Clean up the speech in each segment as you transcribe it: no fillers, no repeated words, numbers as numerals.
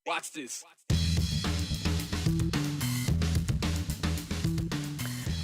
Watch this.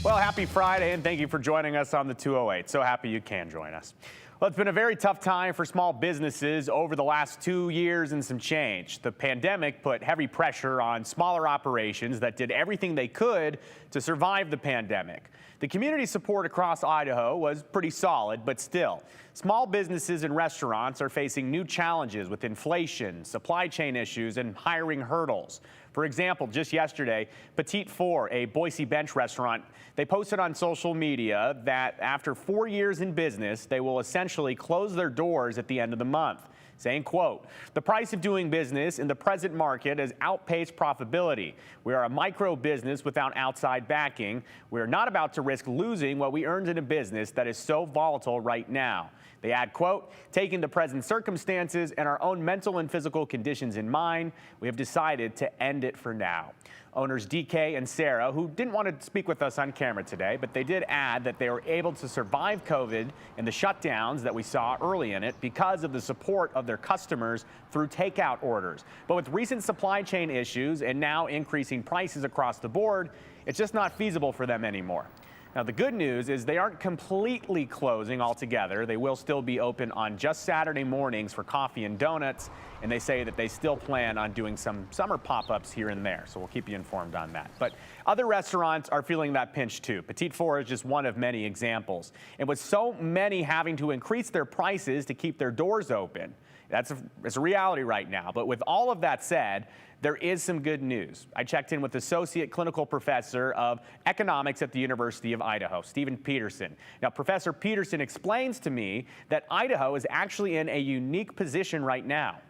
Well, happy Friday, and thank you for joining us on the 208. So happy you can join us. Well, it's been a very tough time for small businesses over the last 2 years and some change. The pandemic put heavy pressure on smaller operations that did everything they could to survive the pandemic. The community support across Idaho was pretty solid, but still, small businesses and restaurants are facing new challenges with inflation, supply chain issues, and hiring hurdles. For example, just yesterday, Petite Four, a Boise Bench restaurant, they posted on social media that after 4 years in business, they will essentially close their doors at the end of the month, saying, quote, "The price of doing business in the present market has outpaced profitability. We are a micro business without outside backing. We are not about to risk losing what we earned in a business that is so volatile right now." They add, quote, "Taking the present circumstances and our own mental and physical conditions in mind, we have decided to end it for now." Owners DK and Sarah, who didn't want to speak with us on camera today, but they did add that they were able to survive COVID and the shutdowns that we saw early in it because of the support of their customers through takeout orders. But with recent supply chain issues and now increasing prices across the board, it's just not feasible for them anymore. Now, the good news is they aren't completely closing altogether. They will still be open on just Saturday mornings for coffee and donuts, and they say that they still plan on doing some summer pop-ups here and there, so we'll keep you informed on that. But other restaurants are feeling that pinch too. Petite Four is just one of many examples. And with so many having to increase their prices to keep their doors open, it's a reality right now. But with all of that said, there is some good news. I checked in with Associate Clinical Professor of Economics at the University of Idaho, Stephen Peterson. Now, Professor Peterson explains to me that Idaho is actually in a unique position right now.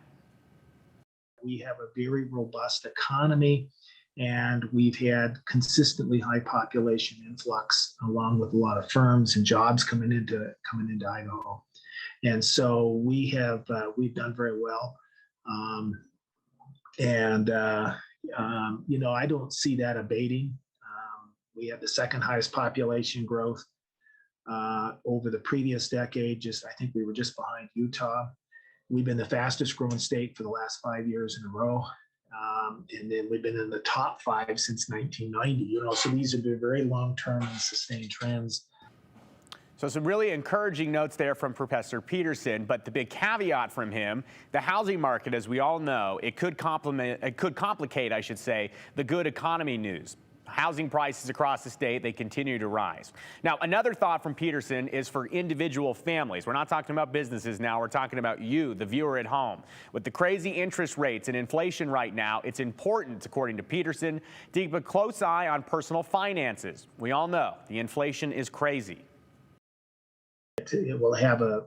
We have a very robust economy, and we've had consistently high population influx, along with a lot of firms and jobs coming into Idaho. And so we've done very well. I don't see that abating. We have the second highest population growth over the previous decade. I think we were just behind Utah. We've been the fastest growing state for the last 5 years in a row. And then we've been in the top 5 since 1990. So these have been very long-term and sustained trends. So some really encouraging notes there from Professor Peterson, but the big caveat from him, the housing market, as we all know, it could complicate, I should say, the good economy news. Housing prices across the state, they continue to rise. Now, another thought from Peterson is for individual families. We're not talking about businesses now, we're talking about you, the viewer at home. With the crazy interest rates and inflation right now, it's important, according to Peterson, to keep a close eye on personal finances. We all know the inflation is crazy. It will have a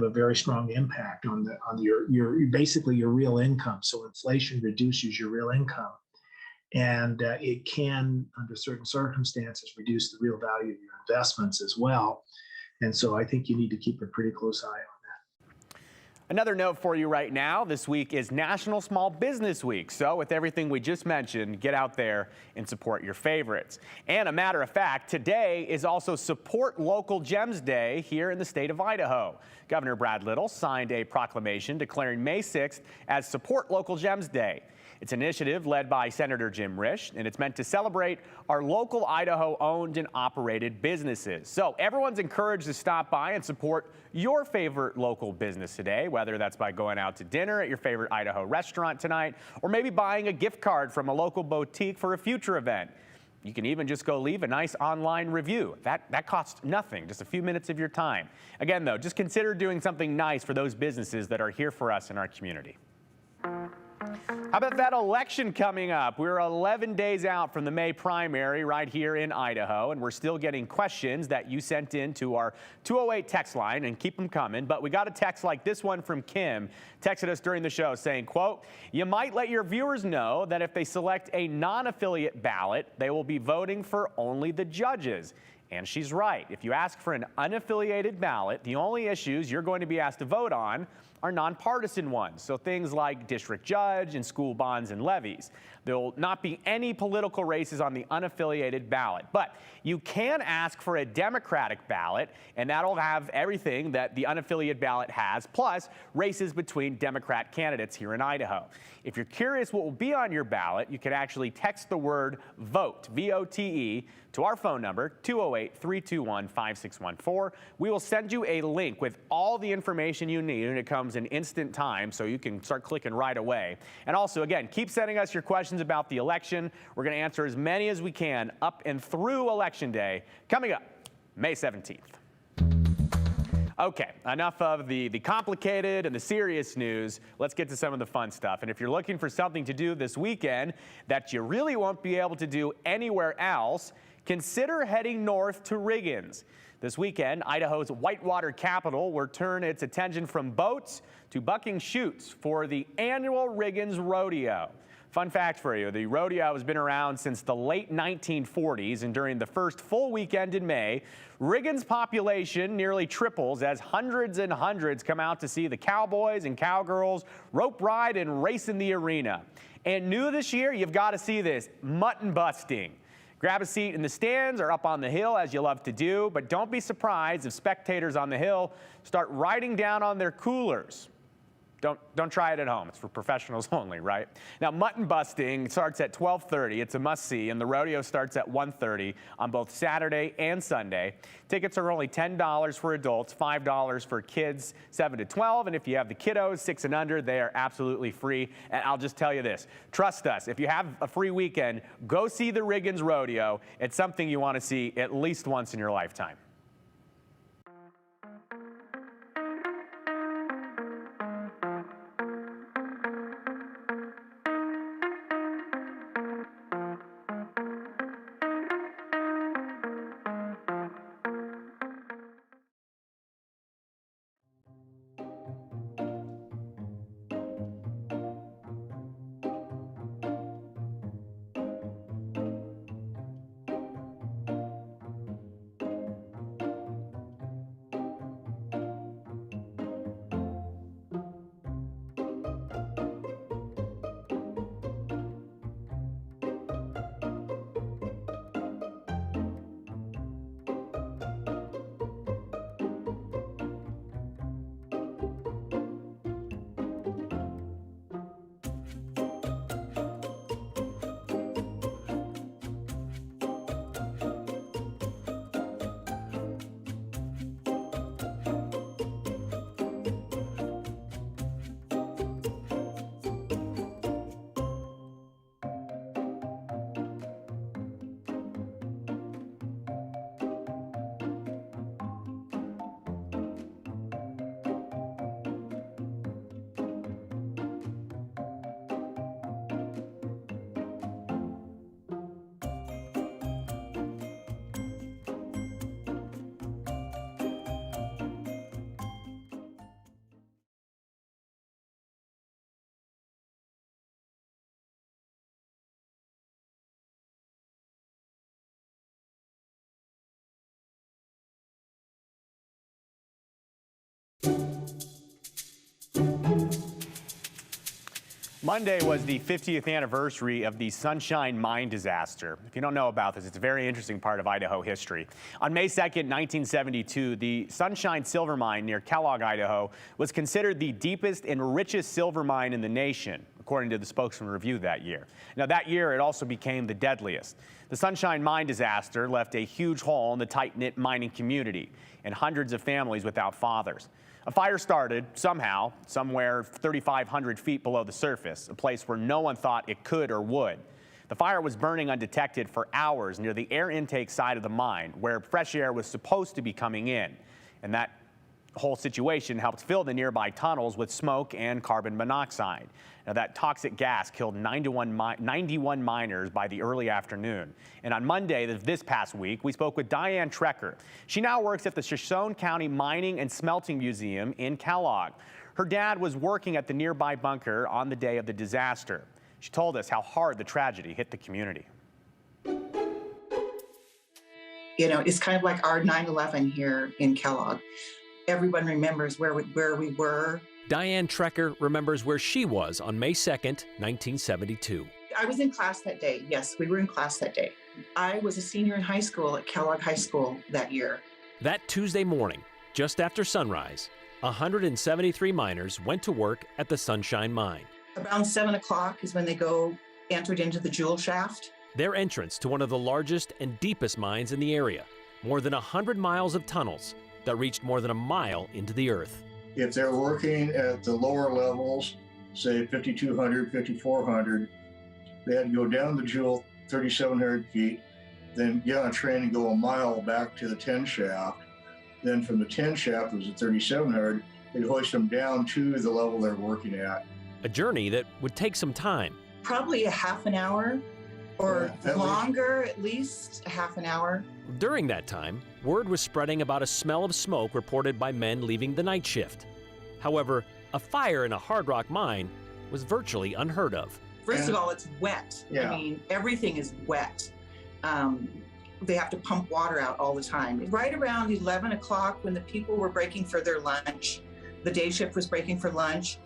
very strong impact on your basically your real income. So inflation reduces your real income, and it can, under certain circumstances, reduce the real value of your investments as well. And so I think you need to keep a pretty close eye on that. Another note for you right now, this week is National Small Business Week. So with everything we just mentioned, get out there and support your favorites. And a matter of fact, today is also Support Local Gems Day here in the state of Idaho. Governor Brad Little signed a proclamation declaring May 6th as Support Local Gems Day. It's an initiative led by Senator Jim Risch, and it's meant to celebrate our local Idaho-owned and operated businesses. So everyone's encouraged to stop by and support your favorite local business today, whether that's by going out to dinner at your favorite Idaho restaurant tonight, or maybe buying a gift card from a local boutique for a future event. You can even just go leave a nice online review. That costs nothing, just a few minutes of your time. Again, though, just consider doing something nice for those businesses that are here for us in our community. How about that election coming up? We're 11 days out from the May primary right here in Idaho, and we're still getting questions that you sent in to our 208 text line, and keep them coming. But we got a text like this one from Kim, texted us during the show saying, quote, "You might let your viewers know that if they select a non-affiliate ballot, they will be voting for only the judges." And she's right. If you ask for an unaffiliated ballot, the only issues you're going to be asked to vote on are nonpartisan ones, so things like district judge and school bonds and levies. There will not be any political races on the unaffiliated ballot, but you can ask for a Democratic ballot, and that'll have everything that the unaffiliated ballot has, plus races between Democrat candidates here in Idaho. If you're curious what will be on your ballot, you can actually text the word VOTE, V-O-T-E, to our phone number, 208-321-5614. We will send you a link with all the information you need, and it comes in instant time, so you can start clicking right away. And also, again, keep sending us your questions about the election. We're going to answer as many as we can up and through Election Day, coming up May 17th. Okay, enough of the complicated and the serious news. Let's get to some of the fun stuff. And if you're looking for something to do this weekend that you really won't be able to do anywhere else, consider heading north to Riggins. This weekend, Idaho's whitewater capital will turn its attention from boats to bucking chutes for the annual Riggins Rodeo. Fun fact for you, the rodeo has been around since the late 1940s, and during the first full weekend in May, Riggins' population nearly triples as hundreds and hundreds come out to see the cowboys and cowgirls rope ride and race in the arena. And new this year, you've got to see this, mutton busting. Grab a seat in the stands or up on the hill, as you love to do, but don't be surprised if spectators on the hill start riding down on their coolers. Don't try it at home. It's for professionals only, right? Now, mutton busting starts at 12:30. It's a must-see, and the rodeo starts at 1:30 on both Saturday and Sunday. Tickets are only $10 for adults, $5 for kids 7 to 12, and if you have the kiddos 6 and under, they are absolutely free. And I'll just tell you this, trust us, if you have a free weekend, go see the Riggins Rodeo. It's something you want to see at least once in your lifetime. Monday was the 50th anniversary of the Sunshine Mine disaster. If you don't know about this, it's a very interesting part of Idaho history. On May 2nd, 1972, the Sunshine Silver Mine near Kellogg, Idaho, was considered the deepest and richest silver mine in the nation, according to the Spokesman Review that year. Now, that year, it also became the deadliest. The Sunshine Mine disaster left a huge hole in the tight-knit mining community and hundreds of families without fathers. A fire started somehow, somewhere 3,500 feet below the surface, a place where no one thought it could or would. The fire was burning undetected for hours near the air intake side of the mine, where fresh air was supposed to be coming in. And that whole situation helped fill the nearby tunnels with smoke and carbon monoxide. Now, that toxic gas killed 91 miners by the early afternoon. And on Monday, this past week, we spoke with Diane Trecker. She now works at the Shoshone County Mining and Smelting Museum in Kellogg. Her dad was working at the nearby bunker on the day of the disaster. She told us how hard the tragedy hit the community. You know, it's kind of like our 9/11 here in Kellogg. Everyone remembers where we were Diane Trecker remembers where she was on May 2nd, 1972. I was in class that day. Yes, we were in class that day. I was a senior in high school at Kellogg High School that year. That Tuesday morning, just after sunrise, 173 miners went to work at the Sunshine Mine. Around 7 o'clock is when they entered into the jewel shaft. Their entrance to one of the largest and deepest mines in the area, more than 100 miles of tunnels that reached more than a mile into the earth. If they're working at the lower levels, say 5,200, 5,400, they had to go down the jewel 3,700 feet, then get on a train and go a mile back to the 10 shaft. Then from the 10 shaft, it was at 3,700, they'd hoist them down to the level they're working at. A journey that would take some time. Probably a half an hour or Yeah, longer, at least a half an hour. During that time, word was spreading about a smell of smoke reported by men leaving the night shift. However, a fire in a hard rock mine was virtually unheard of. First of all, it's wet. Yeah. I mean, everything is wet. They have to pump water out all the time. Right around 11 o'clock, when the people were breaking for their lunch, the day shift was breaking for lunch,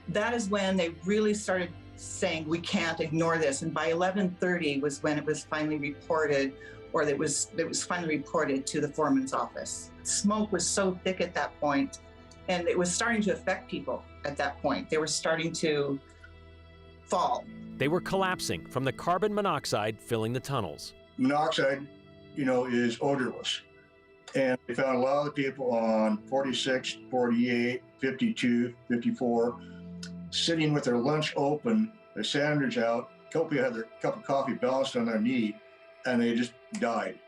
that is when they really started saying, we can't ignore this. And by 11:30 was when it was finally reported, or it was finally reported to the foreman's office. Smoke was so thick at that point, and it was starting to affect people at that point. They were starting to fall. They were collapsing from the carbon monoxide filling the tunnels. Monoxide, is odorless. And they found a lot of the people on 46, 48, 52, 54, sitting with their lunch open, their sandwich out, a couple had their cup of coffee balanced on their knee, and they just died.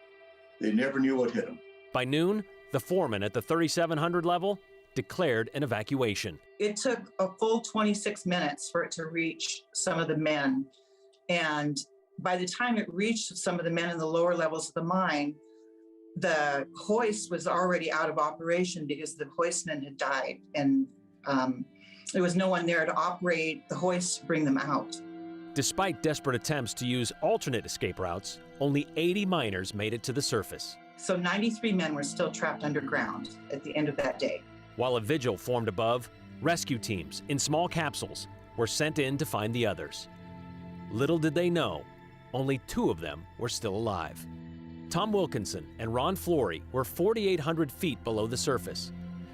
They never knew what hit them. By noon, the foreman at the 3,700 level declared an evacuation. It took a full 26 minutes for it to reach some of the men. And by the time it reached some of the men in the lower levels of the mine, the hoist was already out of operation because the hoistman had died. And there was no one there to operate the hoist to bring them out. Despite desperate attempts to use alternate escape routes, only 80 miners made it to the surface. So 93 men were still trapped underground at the end of that day. While a vigil formed above, rescue teams in small capsules were sent in to find the others. Little did they know, only 2 of them were still alive. Tom Wilkinson and Ron Flory were 4,800 feet below the surface.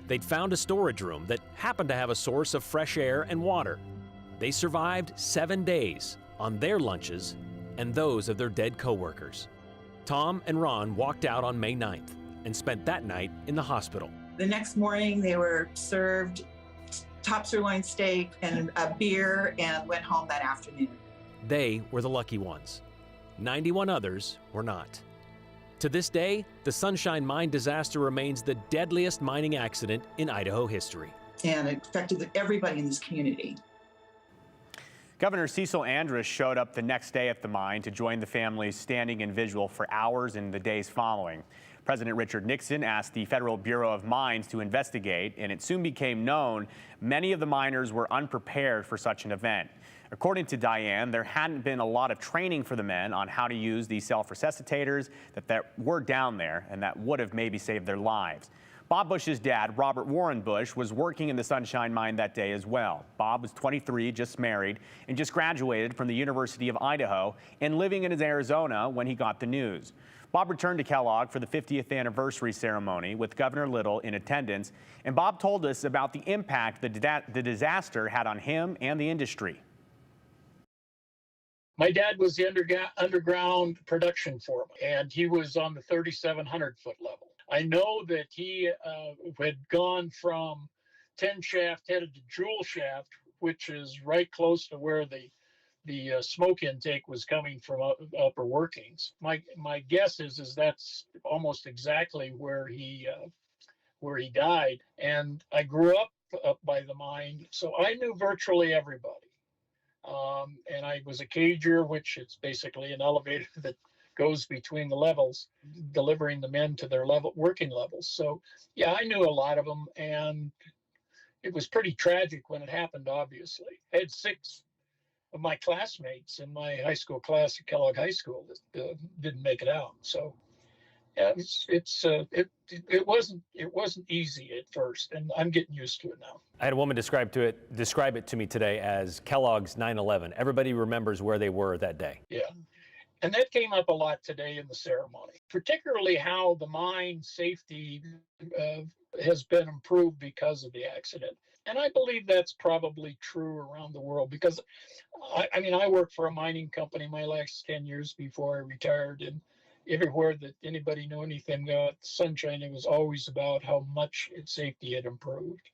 They'd found a storage room that happened to have a source of fresh air and water. They survived 7 days on their lunches and those of their dead coworkers. Tom and Ron walked out on May 9th and spent that night in the hospital. The next morning, they were served top sirloin steak and a beer and went home that afternoon. They were the lucky ones. 91 others were not. To this day, the Sunshine Mine disaster remains the deadliest mining accident in Idaho history. And it affected everybody in this community. Governor Cecil Andrus showed up the next day at the mine to join the families standing in vigil for hours in the days following. President Richard Nixon asked the Federal Bureau of Mines to investigate, and it soon became known many of the miners were unprepared for such an event. According to Diane, there hadn't been a lot of training for the men on how to use these self-resuscitators that were down there and that would have maybe saved their lives. Bob Bush's dad, Robert Warren Bush, was working in the Sunshine Mine that day as well. Bob was 23, just married, and just graduated from the University of Idaho and living in Arizona when he got the news. Bob returned to Kellogg for the 50th anniversary ceremony with Governor Little in attendance, and Bob told us about the impact the disaster had on him and the industry. My dad was the underground production foreman, and he was on the 3,700 foot level. I know that he had gone from 10 shaft headed to jewel shaft, which is right close to where the smoke intake was coming from upper workings. My guess is that's almost exactly where he died. And I grew up by the mine, so I knew virtually everybody. And I was a cager, which is basically an elevator that goes between the levels, delivering the men to their working levels. So yeah, I knew a lot of them, and it was pretty tragic when it happened, obviously. I had 6 of my classmates in my high school class at Kellogg High School that didn't make it out. So It wasn't easy at first, and I'm getting used to it now. I had a woman describe it to me today as Kellogg's 9/11. Everybody remembers where they were that day. Yeah. And that came up a lot today in the ceremony, particularly how the mine safety has been improved because of the accident. And I believe that's probably true around the world because, I mean, I worked for a mining company my last 10 years before I retired. And everywhere that anybody knew anything about sunshine, it was always about how much its safety had improved.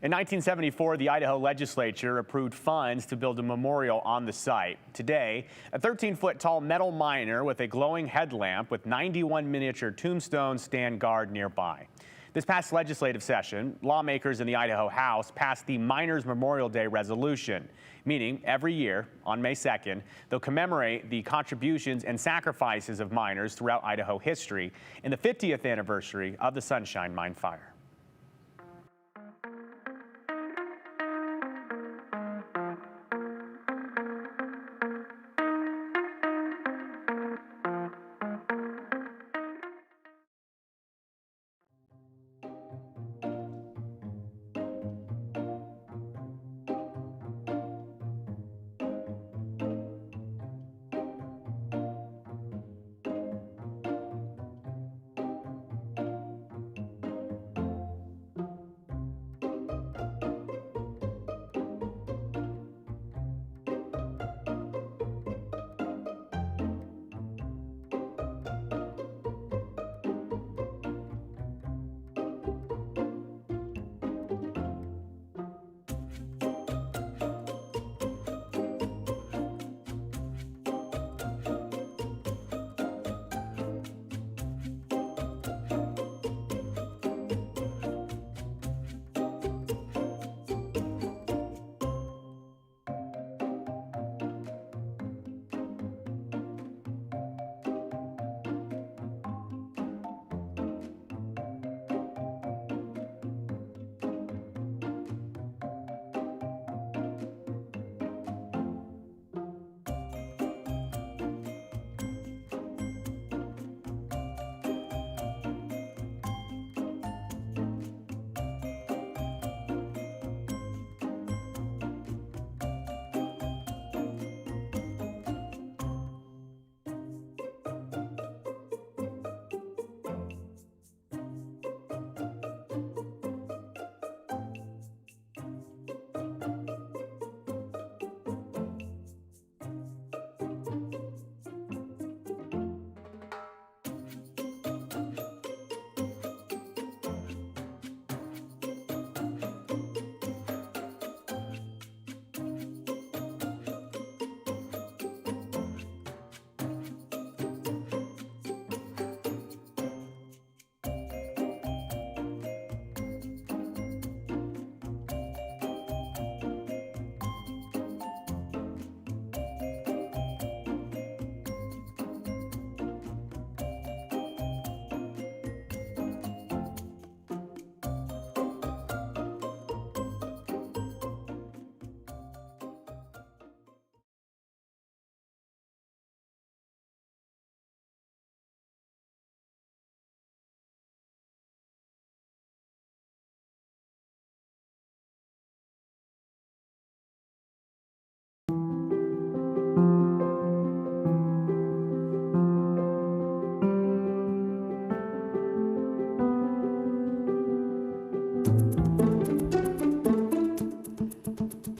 In 1974, the Idaho legislature approved funds to build a memorial on the site. Today, a 13-foot tall metal miner with a glowing headlamp with 91 miniature tombstones stand guard nearby. This past legislative session, lawmakers in the Idaho House passed the Miners Memorial Day resolution, meaning every year on May 2nd, they'll commemorate the contributions and sacrifices of miners throughout Idaho history in the 50th anniversary of the Sunshine Mine fire.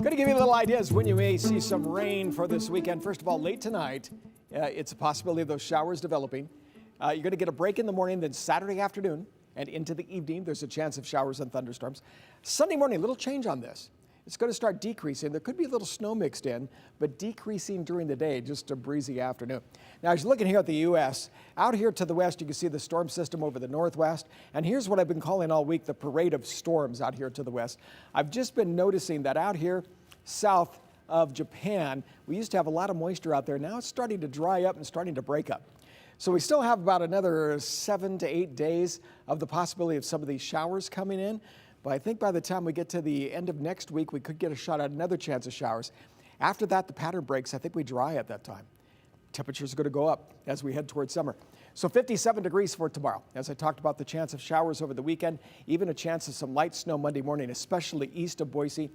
Going to give you a little ideas when you may see some rain for this weekend. First of all, late tonight, it's a possibility of those showers developing. You're going to get a break in the morning, then Saturday afternoon and into the evening, there's a chance of showers and thunderstorms. Sunday morning, a little change on this. It's going to start decreasing. There could be a little snow mixed in, but decreasing during the day, just a breezy afternoon. Now, as you're looking here at the U.S., out here to the west, you can see the storm system over the northwest. And here's what I've been calling all week, the parade of storms out here to the west. I've just been noticing that out here south of Japan, we used to have a lot of moisture out there. Now it's starting to dry up and starting to break up. So we still have about another 7 to 8 days of the possibility of some of these showers coming in. But I think by the time we get to the end of next week, we could get a shot at another chance of showers. After that, the pattern breaks. I think we dry at that time. Temperatures are going to go up as we head towards summer. So 57 degrees for tomorrow. As I talked about, the chance of showers over the weekend, even a chance of some light snow Monday morning, especially east of Boise.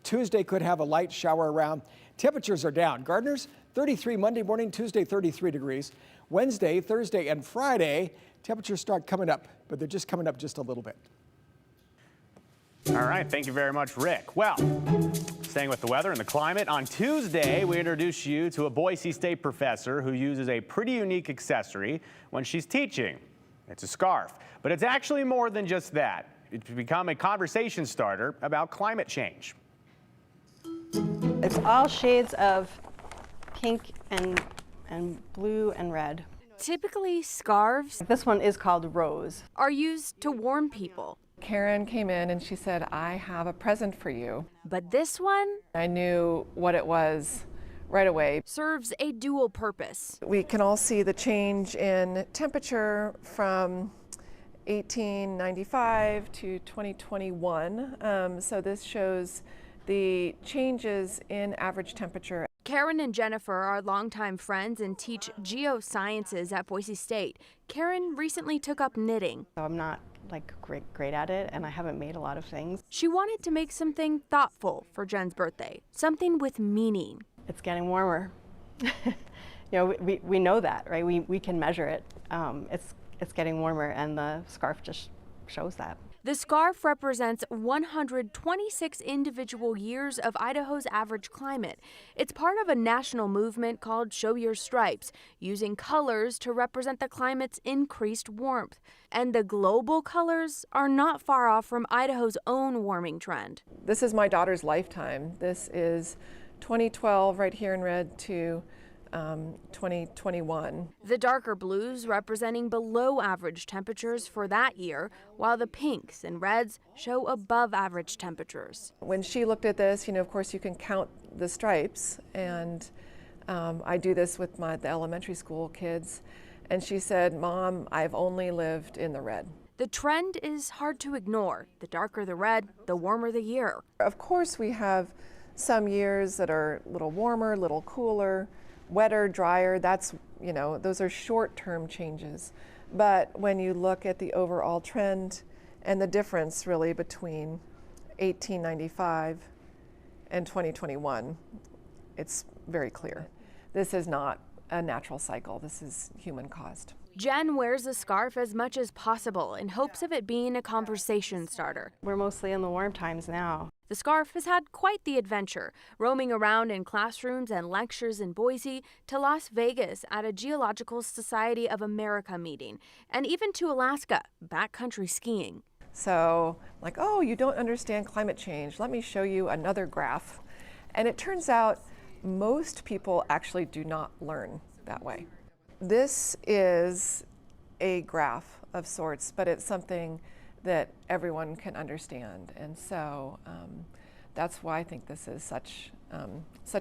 Tuesday could have a light shower around. Temperatures are down. Gardners, 33 Monday morning, Tuesday 33 degrees. Wednesday, Thursday, and Friday, temperatures start coming up, but they're just coming up just a little bit. All right, thank you very much, Rick. Well, staying with the weather and the climate, on Tuesday, we introduced you to a Boise State professor who uses a pretty unique accessory when she's teaching. It's a scarf, but it's actually more than just that. It's become a conversation starter about climate change. It's all shades of pink and blue and red. Typically, scarves This one is called Rose. are used to warm people. Karen came in and she said, I have a present for you. But this one I knew what it was right away. serves a dual purpose. We can all see the change in temperature from 1895 to 2021. So this shows the changes in average temperature. Karen and Jennifer are longtime friends and teach geosciences at Boise State. Karen recently took up knitting. So I'm not like great at it, and I haven't made a lot of things. She wanted to make something thoughtful for Jen's birthday, something with meaning. It's getting warmer. We know that, right? We can measure it. It's getting warmer, and the scarf just shows that. The scarf represents 126 individual years of Idaho's average climate. It's part of a national movement called Show Your Stripes, using colors to represent the climate's increased warmth. And the global colors are not far off from Idaho's own warming trend. This is my daughter's lifetime. This is 2012 right here in red to 2021. The darker blues representing below average temperatures for that year, while the pinks and reds show above average temperatures. When she looked at this, of course you can count the stripes, and I do this with the elementary school kids, and she said, Mom, I've only lived in the red. The trend is hard to ignore. The darker the red, the warmer the year. Of course we have some years that are a little warmer, a little cooler, wetter, drier. That's, those are short-term changes. But when you look at the overall trend and the difference really between 1895 and 2021, it's very clear. This is not a natural cycle. This is human caused. Jen wears a scarf as much as possible in hopes of it being a conversation starter. We're mostly in the warm times now. The scarf has had quite the adventure, roaming around in classrooms and lectures in Boise, to Las Vegas at a Geological Society of America meeting, and even to Alaska, backcountry skiing. So, oh, you don't understand climate change. Let me show you another graph. And it turns out most people actually do not learn that way. This is a graph of sorts, but it's something that everyone can understand. And so that's why I think this is such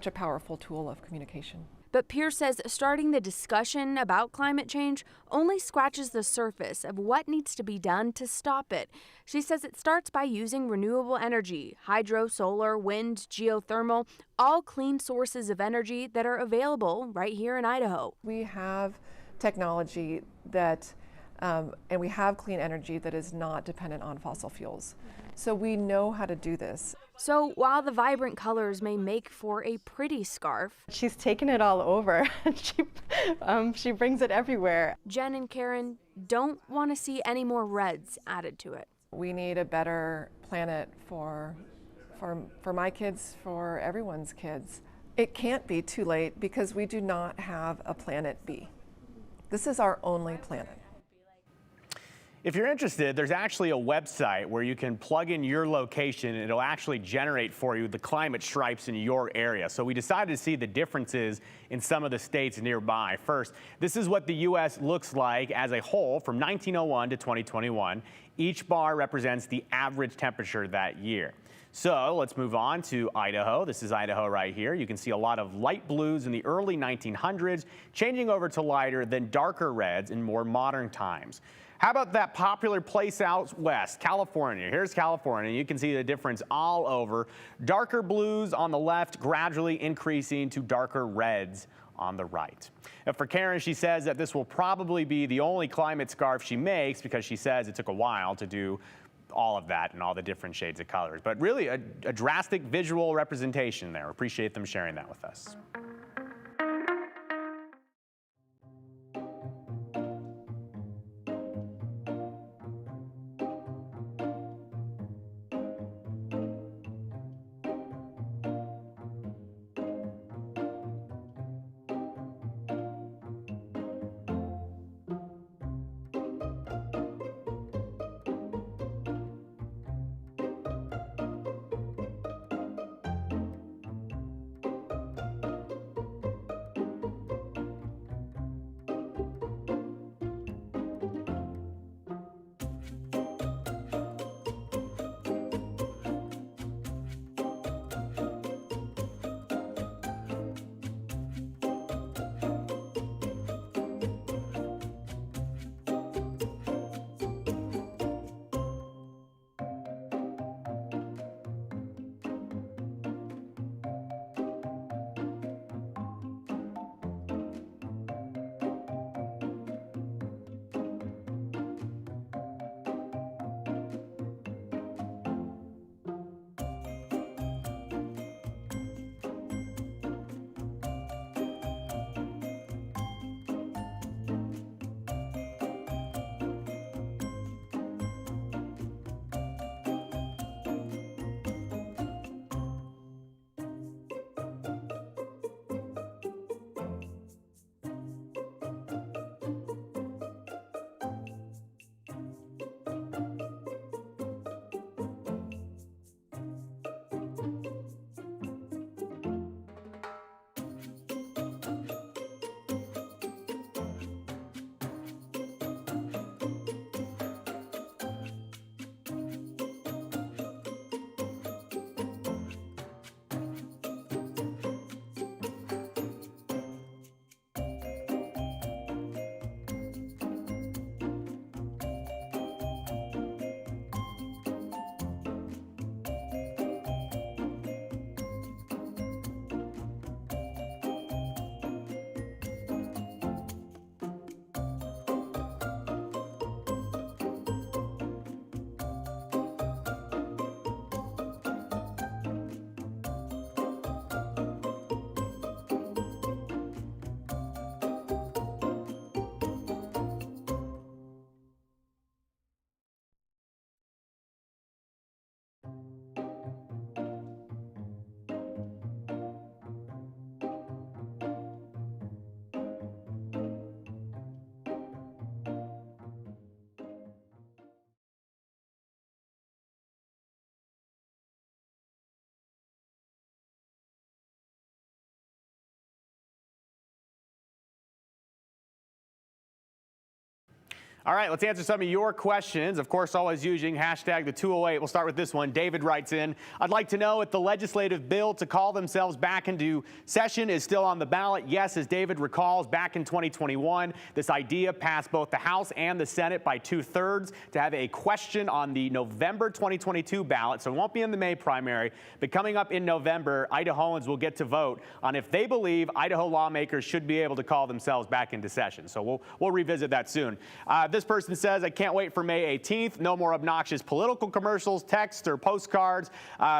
a powerful tool of communication. But Pierce says starting the discussion about climate change only scratches the surface of what needs to be done to stop it. She says it starts by using renewable energy, hydro, solar, wind, geothermal, all clean sources of energy that are available right here in Idaho. We have technology that and we have clean energy that is not dependent on fossil fuels. So we know how to do this. So while the vibrant colors may make for a pretty scarf, She's taken it all over. She brings it everywhere. Jen and Karen don't want to see any more reds added to it. We need a better planet for my kids, for everyone's kids. It can't be too late because we do not have a planet B. This is our only planet. If you're interested, there's actually a website where you can plug in your location and it'll actually generate for you the climate stripes in your area. So we decided to see the differences in some of the states nearby. First, this is what the U.S. looks like as a whole from 1901 to 2021. Each bar represents the average temperature that year. So let's move on to Idaho. This is Idaho right here. You can see a lot of light blues in the early 1900s, changing over to lighter, then darker reds in more modern times. How about that popular place out west, California? Here's California. You can see the difference all over. Darker blues on the left, gradually increasing to darker reds on the right. For Karen, she says that this will probably be the only climate scarf she makes because she says it took a while to do all of that and all the different shades of colors. But really a drastic visual representation there. Appreciate them sharing that with us. All right, let's answer some of your questions. Of course, always using hashtag the 208. We'll start with this one. David writes in, I'd like to know if the legislative bill to call themselves back into session is still on the ballot. Yes, as David recalls, back in 2021, this idea passed both the House and the Senate by 2/3 to have a question on the November 2022 ballot. So it won't be in the May primary, but coming up in November, Idahoans will get to vote on if they believe Idaho lawmakers should be able to call themselves back into session. So we'll revisit that soon. This person says, I can't wait for May 18th. No more obnoxious political commercials, text, or postcards.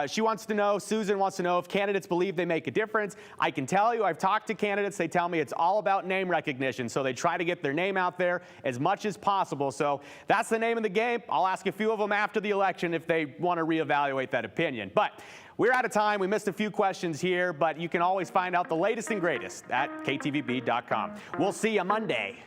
She wants to know, Susan wants to know if candidates believe they make a difference. I can tell you, I've talked to candidates. They tell me it's all about name recognition. So they try to get their name out there as much as possible. So that's the name of the game. I'll ask a few of them after the election if they want to reevaluate that opinion. But we're out of time. We missed a few questions here, but you can always find out the latest and greatest at ktvb.com. We'll see you Monday.